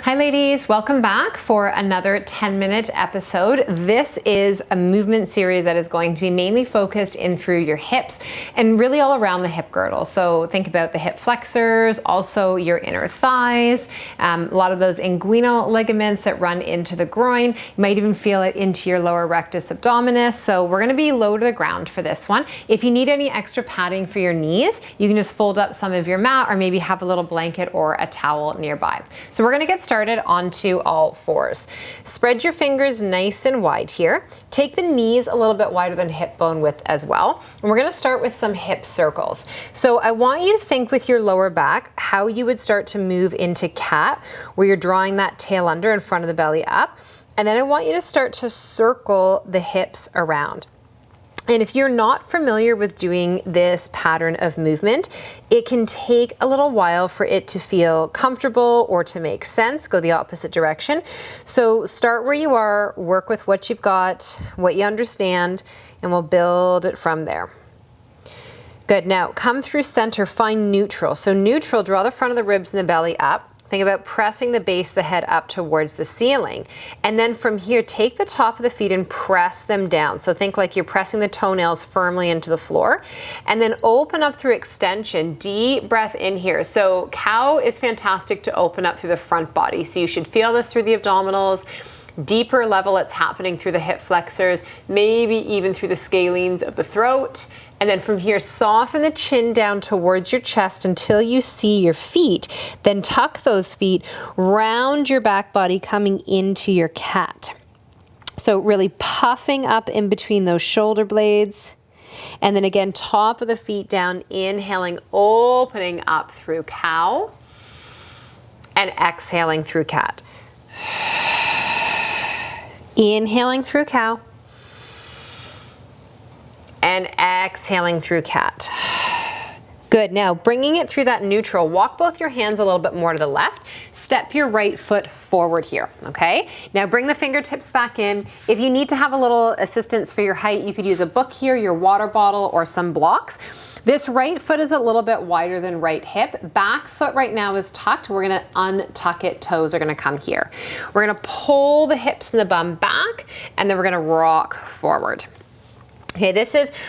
Hi ladies, welcome back for another 10-minute episode. This is a movement series that is going to be mainly focused in through your hips and really all around the hip girdle. So think about the hip flexors, also your inner thighs, a lot of those inguinal ligaments that run into the groin. You might even feel it into your lower rectus abdominis. So we're gonna be low to the ground for this one. If you need any extra padding for your knees, you can just fold up some of your mat or maybe have a little blanket or a towel nearby. So we're gonna get started onto all fours. Spread your fingers nice and wide here. Take the knees a little bit wider than hip bone width as well. And we're gonna start with some hip circles. So I want you to think with your lower back how you would start to move into cat, where you're drawing that tail under in front of the belly up. And then I want you to start to circle the hips around. And if you're not familiar with doing this pattern of movement, it can take a little while for it to feel comfortable or to make sense, go the opposite direction. So start where you are, work with what you've got, what you understand, and we'll build it from there. Good, now come through center, find neutral. So neutral, draw the front of the ribs and the belly up. Think about pressing the base of the head up towards the ceiling. And then from here, take the top of the feet and press them down. So think like you're pressing the toenails firmly into the floor. And then open up through extension. Deep breath in here. So cow is fantastic to open up through the front body. So you should feel this through the abdominals. Deeper level, it's happening through the hip flexors, maybe even through the scalenes of the throat. And then from here, soften the chin down towards your chest until you see your feet. Then tuck those feet, round your back body coming into your cat. So really puffing up in between those shoulder blades. And then again, top of the feet down, inhaling, opening up through cow. And exhaling through cat. Inhaling through cow. And exhaling through cat. Good, now bringing it through that neutral, walk both your hands a little bit more to the left, step your right foot forward here, okay? Now bring the fingertips back in. If you need to have a little assistance for your height, you could use a book here, your water bottle, or some blocks. This right foot is a little bit wider than right hip. Back foot right now is tucked. We're gonna untuck it, toes are gonna come here. We're gonna pull the hips and the bum back, and then we're gonna rock forward. Okay,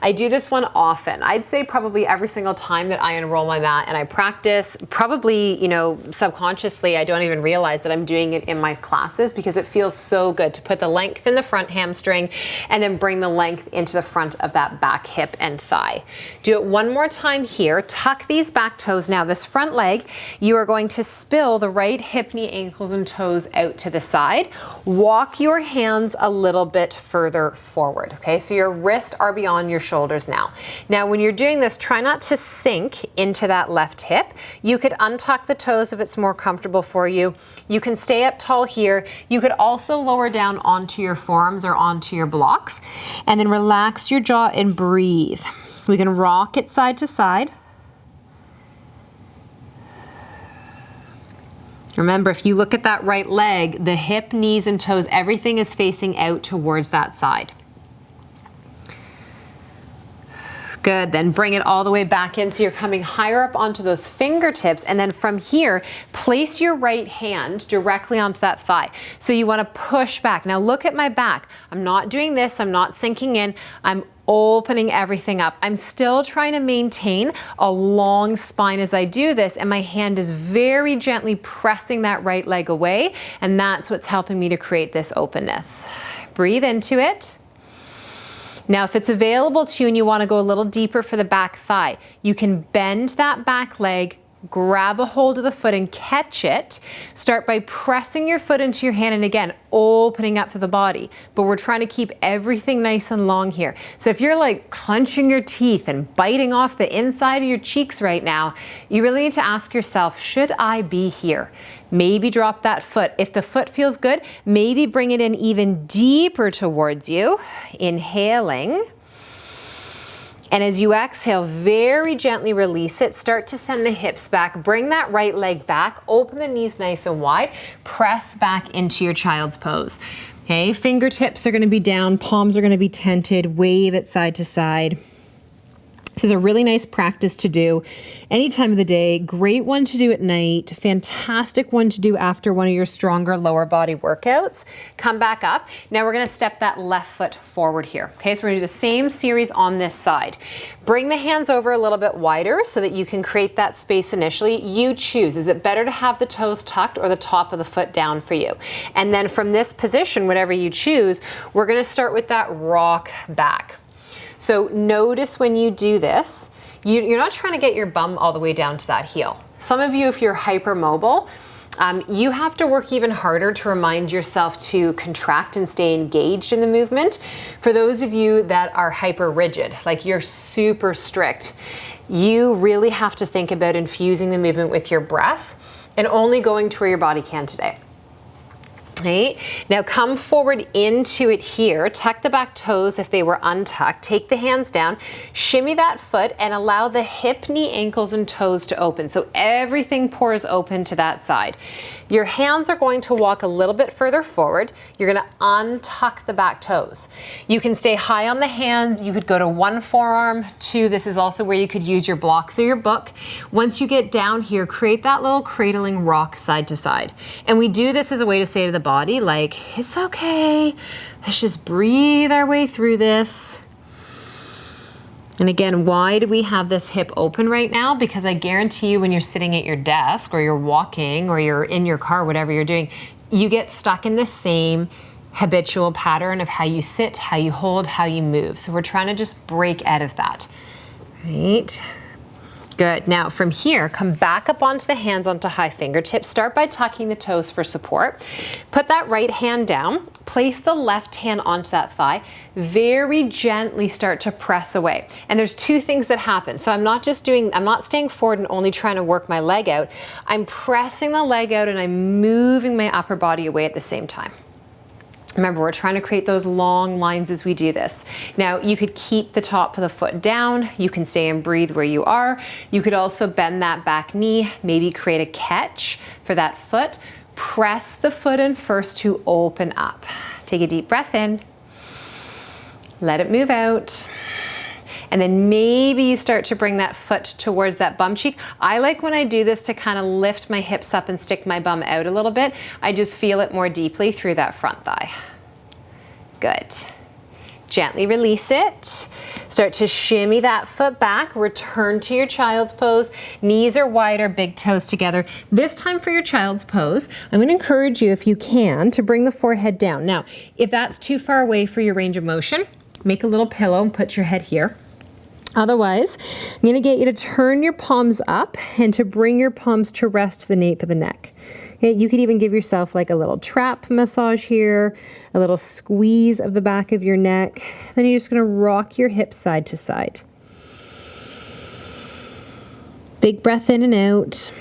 I do this one often. I'd say probably every single time that I unroll my mat and I practice, probably, subconsciously, I don't even realize that I'm doing it in my classes because it feels so good to put the length in the front hamstring and then bring the length into the front of that back hip and thigh. Do it one more time here. Tuck these back toes. Now this front leg, you are going to spill the right hip, knee, ankles, and toes out to the side. Walk your hands a little bit further forward, okay? So your wrists are beyond your shoulders now. Now, when you're doing this, try not to sink into that left hip. You could untuck the toes if it's more comfortable for you. You can stay up tall here. You could also lower down onto your forearms or onto your blocks, and then relax your jaw and breathe. We can rock it side to side. Remember, if you look at that right leg, the hip, knees, and toes, everything is facing out towards that side. Good, then bring it all the way back in so you're coming higher up onto those fingertips, and then from here, place your right hand directly onto that thigh. So you wanna push back. Now look at my back. I'm not doing this, I'm not sinking in, I'm opening everything up. I'm still trying to maintain a long spine as I do this, and my hand is very gently pressing that right leg away, and that's what's helping me to create this openness. Breathe into it. Now, if it's available to you and you want to go a little deeper for the back thigh, you can bend that back leg, grab a hold of the foot and catch it. Start by pressing your foot into your hand and again, opening up to the body. But we're trying to keep everything nice and long here. So if you're like clenching your teeth and biting off the inside of your cheeks right now, you really need to ask yourself, should I be here? Maybe drop that foot. If the foot feels good, maybe bring it in even deeper towards you. Inhaling. And as you exhale, very gently release it. Start to send the hips back. Bring that right leg back. Open the knees nice and wide. Press back into your child's pose. Okay, fingertips are gonna be down, palms are gonna be tented. Wave it side to side. This is a really nice practice to do any time of the day. Great one to do at night. Fantastic one to do after one of your stronger lower body workouts. Come back up. Now we're going to step that left foot forward here. Okay, so we're going to do the same series on this side. Bring the hands over a little bit wider so that you can create that space initially. You choose. Is it better to have the toes tucked or the top of the foot down for you? And then from this position, whatever you choose, we're going to start with that rock back. So notice when you do this, you're not trying to get your bum all the way down to that heel. Some of you, if you're hypermobile, you have to work even harder to remind yourself to contract and stay engaged in the movement. For those of you that are hyper rigid, like you're super strict, you really have to think about infusing the movement with your breath and only going to where your body can today. Right? Now come forward into it here, tuck the back toes if they were untucked, take the hands down, shimmy that foot and allow the hip, knee, ankles and toes to open. So everything pours open to that side. Your hands are going to walk a little bit further forward. You're going to untuck the back toes. You can stay high on the hands. You could go to one forearm, two. This is also where you could use your blocks or your book. Once you get down here, create that little cradling rock side to side. And we do this as a way to say to the body, like, it's okay. Let's just breathe our way through this. And again, why do we have this hip open right now? Because I guarantee you when you're sitting at your desk or you're walking or you're in your car, whatever you're doing, you get stuck in the same habitual pattern of how you sit, how you hold, how you move. So we're trying to just break out of that, right? Good. Now from here, come back up onto the hands, onto high fingertips. Start by tucking the toes for support. Put that right hand down. Place the left hand onto that thigh. Very gently start to press away. And there's two things that happen. So I'm not staying forward and only trying to work my leg out. I'm pressing the leg out and I'm moving my upper body away at the same time. Remember, we're trying to create those long lines as we do this. Now, you could keep the top of the foot down. You can stay and breathe where you are. You could also bend that back knee, maybe create a catch for that foot. Press the foot in first to open up. Take a deep breath in. Let it move out. And then maybe you start to bring that foot towards that bum cheek. I like when I do this to kind of lift my hips up and stick my bum out a little bit. I just feel it more deeply through that front thigh. Good. Gently release it. Start to shimmy that foot back. Return to your child's pose. Knees are wider, big toes together. This time for your child's pose, I'm going to encourage you, if you can, to bring the forehead down. Now, if that's too far away for your range of motion, make a little pillow and put your head here. Otherwise, I'm going to get you to turn your palms up and to bring your palms to rest to the nape of the neck. Okay, you could even give yourself like a little trap massage here, a little squeeze of the back of your neck. Then you're just going to rock your hips side to side. Big breath in and out.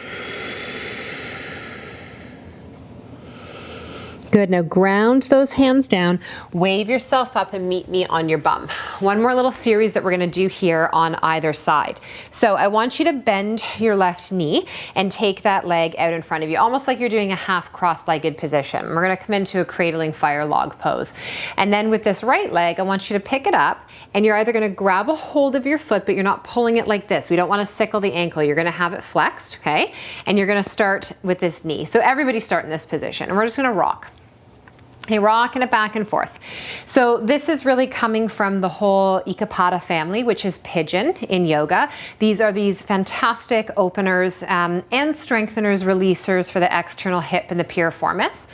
Good. Now ground those hands down, wave yourself up and meet me on your bum. One more little series that we're going to do here on either side. So I want you to bend your left knee and take that leg out in front of you, almost like you're doing a half cross-legged position. We're going to come into a cradling fire log pose. And then with this right leg, I want you to pick it up and you're either going to grab a hold of your foot, but you're not pulling it like this. We don't want to sickle the ankle. You're going to have it flexed, okay? And you're going to start with this knee. So everybody start in this position and we're just going to rock. Okay, rocking it back and forth. So this is really coming from the whole Ekapada family, which is pigeon in yoga. These are these fantastic openers and strengtheners, releasers for the external hip and the piriformis.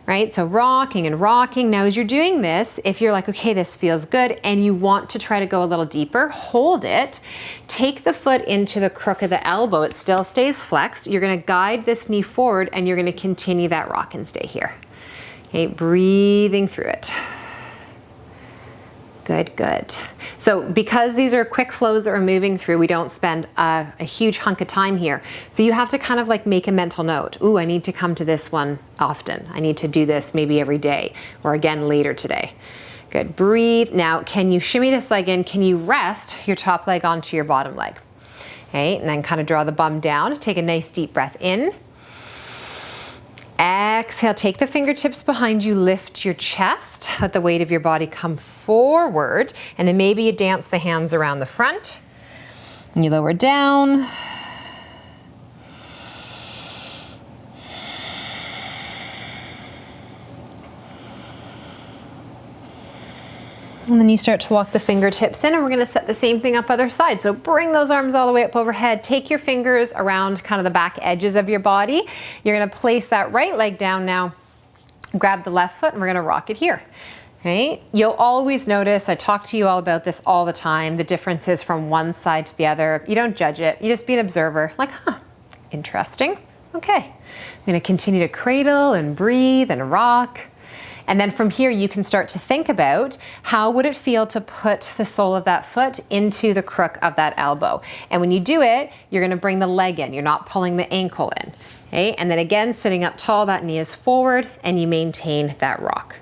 Right, so rocking and rocking. Now as you're doing this, if you're like, okay, this feels good and you want to try to go a little deeper, hold it. Take the foot into the crook of the elbow. It still stays flexed. You're gonna guide this knee forward and you're gonna continue that rock and stay here. Okay, breathing through it. Good, good. So because these are quick flows that we're moving through, we don't spend a huge hunk of time here. So you have to kind of like make a mental note. Ooh, I need to come to this one often. I need to do this maybe every day or again later today. Good, breathe. Now, can you shimmy this leg in? Can you rest your top leg onto your bottom leg? Okay, and then kind of draw the bum down. Take a nice deep breath in. Exhale, take the fingertips behind you, lift your chest, let the weight of your body come forward, and then maybe you dance the hands around the front. You lower down. And then you start to walk the fingertips in, and we're gonna set the same thing up other side. So bring those arms all the way up overhead. Take your fingers around kind of the back edges of your body. You're gonna place that right leg down now. Grab the left foot, and we're gonna rock it here. Okay? You'll always notice, I talk to you all about this all the time, the differences from one side to the other. You don't judge it. You just be an observer. Like, huh, interesting. Okay. I'm gonna continue to cradle and breathe and rock. And then from here, you can start to think about how would it feel to put the sole of that foot into the crook of that elbow. And when you do it, you're gonna bring the leg in. You're not pulling the ankle in. Okay? And then again, sitting up tall, that knee is forward, and you maintain that rock.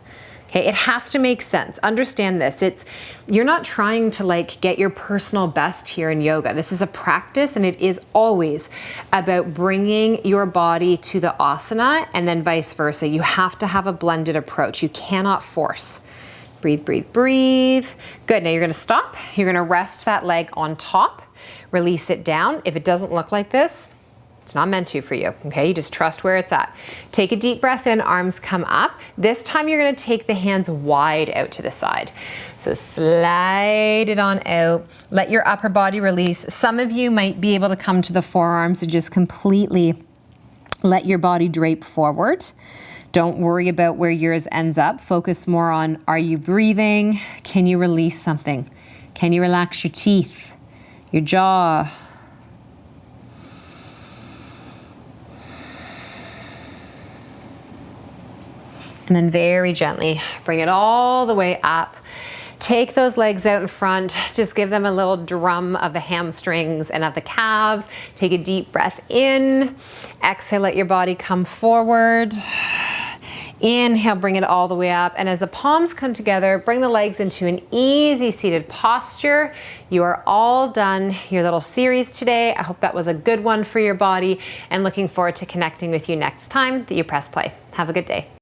Okay, it has to make sense. Understand this. You're not trying to like get your personal best here in yoga. This is a practice, and it is always about bringing your body to the asana and then vice versa. You have to have a blended approach. You cannot force. Breathe, breathe, breathe. Good, now you're gonna stop. You're gonna rest that leg on top, release it down. If it doesn't look like this, it's not meant to for you, okay? You just trust where it's at. Take a deep breath in, arms come up. This time you're gonna take the hands wide out to the side. So slide it on out. Let your upper body release. Some of you might be able to come to the forearms and just completely let your body drape forward. Don't worry about where yours ends up. Focus more on, are you breathing? Can you release something? Can you relax your teeth, your jaw? And then very gently, bring it all the way up. Take those legs out in front. Just give them a little drum of the hamstrings and of the calves. Take a deep breath in. Exhale, let your body come forward. Inhale, bring it all the way up. And as the palms come together, bring the legs into an easy seated posture. You are all done your little series today. I hope that was a good one for your body, and looking forward to connecting with you next time that you press play. Have a good day.